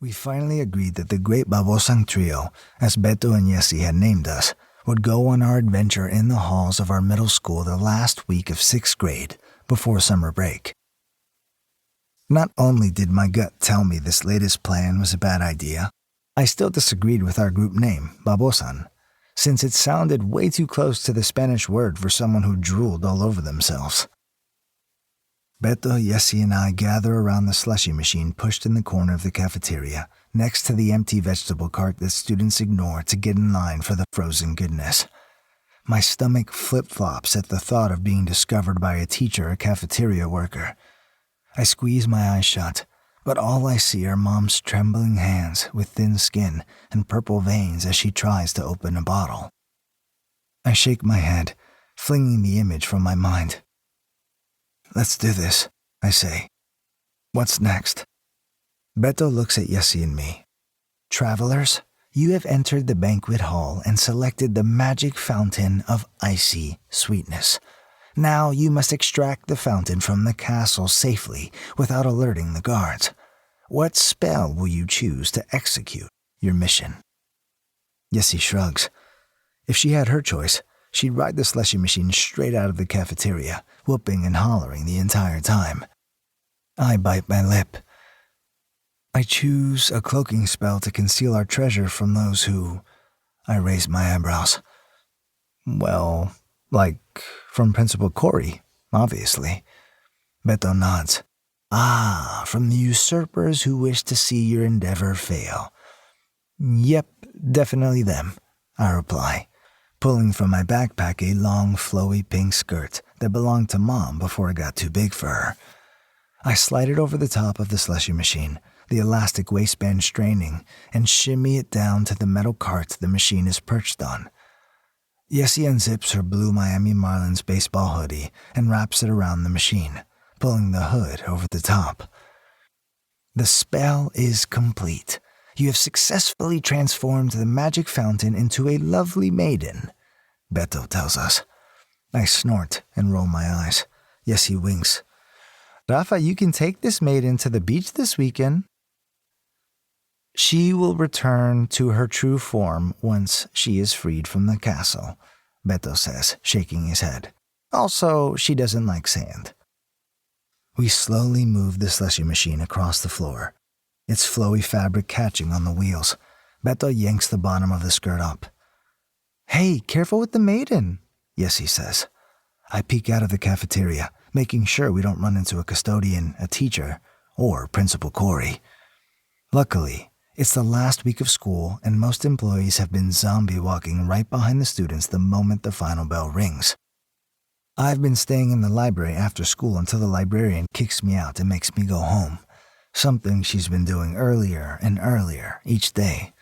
We finally agreed that the Great Babosang Trio, as Beto and Jessie had named us, would go on our adventure in the halls of our middle school the last week of 6th grade before summer break. Not only did my gut tell me this latest plan was a bad idea, I still disagreed with our group name, Babosan, since it sounded way too close to the Spanish word for someone who drooled all over themselves. Beto, Jessie, and I gather around the slushie machine pushed in the corner of the cafeteria, next to the empty vegetable cart that students ignore to get in line for the frozen goodness. My stomach flip-flops at the thought of being discovered by a teacher or cafeteria worker. I squeeze my eyes shut, but all I see are Mom's trembling hands with thin skin and purple veins as she tries to open a bottle. I shake my head, flinging the image from my mind. "Let's do this," I say. "What's next?" Beto looks at Jessie and me. "Travelers, you have entered the banquet hall and selected the magic fountain of icy sweetness. Now you must extract the fountain from the castle safely without alerting the guards. What spell will you choose to execute your mission?" Jessie shrugs. If she had her choice, she'd ride the slushie machine straight out of the cafeteria, whooping and hollering the entire time. I bite my lip. "I choose a cloaking spell to conceal our treasure from those who—" I raise my eyebrows. "Well, like from Principal Corey, obviously." Beto nods. "Ah, from the usurpers who wish to see your endeavor fail." "Yep, definitely them," I reply, pulling from my backpack a long, flowy pink skirt that belonged to Mom before it got too big for her. I slide it over the top of the slushie machine, the elastic waistband straining, and shimmy it down to the metal cart the machine is perched on. Jessie unzips her blue Miami Marlins baseball hoodie and wraps it around the machine, pulling the hood over the top. "The spell is complete. You have successfully transformed the magic fountain into a lovely maiden," Beto tells us. I snort and roll my eyes. Jessie winks. "Rafa, you can take this maiden to the beach this weekend." "She will return to her true form once she is freed from the castle," Beto says, shaking his head. "Also, she doesn't like sand." We slowly move the slushie machine across the floor, its flowy fabric catching on the wheels. Beto yanks the bottom of the skirt up. "Hey, careful with the maiden," Jessie says. I peek out of the cafeteria, making sure we don't run into a custodian, a teacher, or Principal Corey. Luckily, it's the last week of school and most employees have been zombie walking right behind the students the moment the final bell rings. I've been staying in the library after school until the librarian kicks me out and makes me go home, something she's been doing earlier and earlier each day.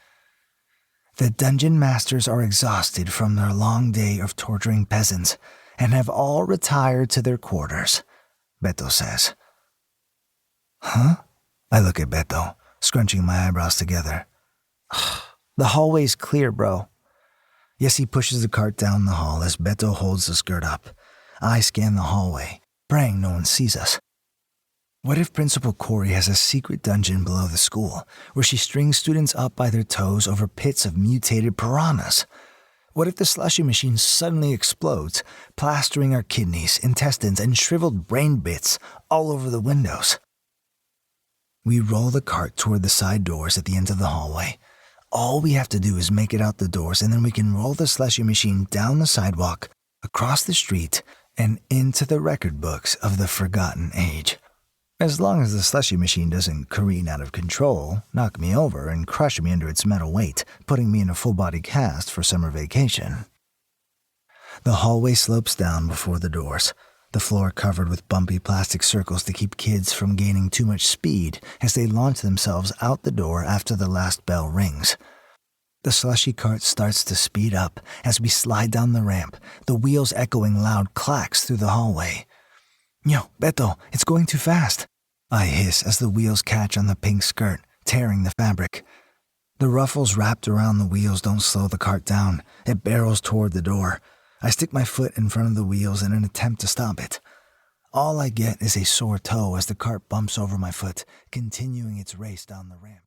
The dungeon masters are exhausted from their long day of torturing peasants and have all retired to their quarters, Beto says. "Huh?" I look at Beto, scrunching my eyebrows together. "The hallway's clear, bro." Jessie pushes the cart down the hall as Beto holds the skirt up. I scan the hallway, praying no one sees us. What if Principal Corey has a secret dungeon below the school, where she strings students up by their toes over pits of mutated piranhas? What if the slushie machine suddenly explodes, plastering our kidneys, intestines, and shriveled brain bits all over the windows? We roll the cart toward the side doors at the end of the hallway. All we have to do is make it out the doors, and then we can roll the slushie machine down the sidewalk, across the street, and into the record books of the forgotten age. As long as the slushie machine doesn't careen out of control, knock me over, and crush me under its metal weight, putting me in a full-body cast for summer vacation. The hallway slopes down before the doors, the floor covered with bumpy plastic circles to keep kids from gaining too much speed as they launch themselves out the door after the last bell rings. The slushie cart starts to speed up as we slide down the ramp, the wheels echoing loud clacks through the hallway. "Yo, Beto, it's going too fast," I hiss as the wheels catch on the pink skirt, tearing the fabric. The ruffles wrapped around the wheels don't slow the cart down. It barrels toward the door. I stick my foot in front of the wheels in an attempt to stop it. All I get is a sore toe as the cart bumps over my foot, continuing its race down the ramp.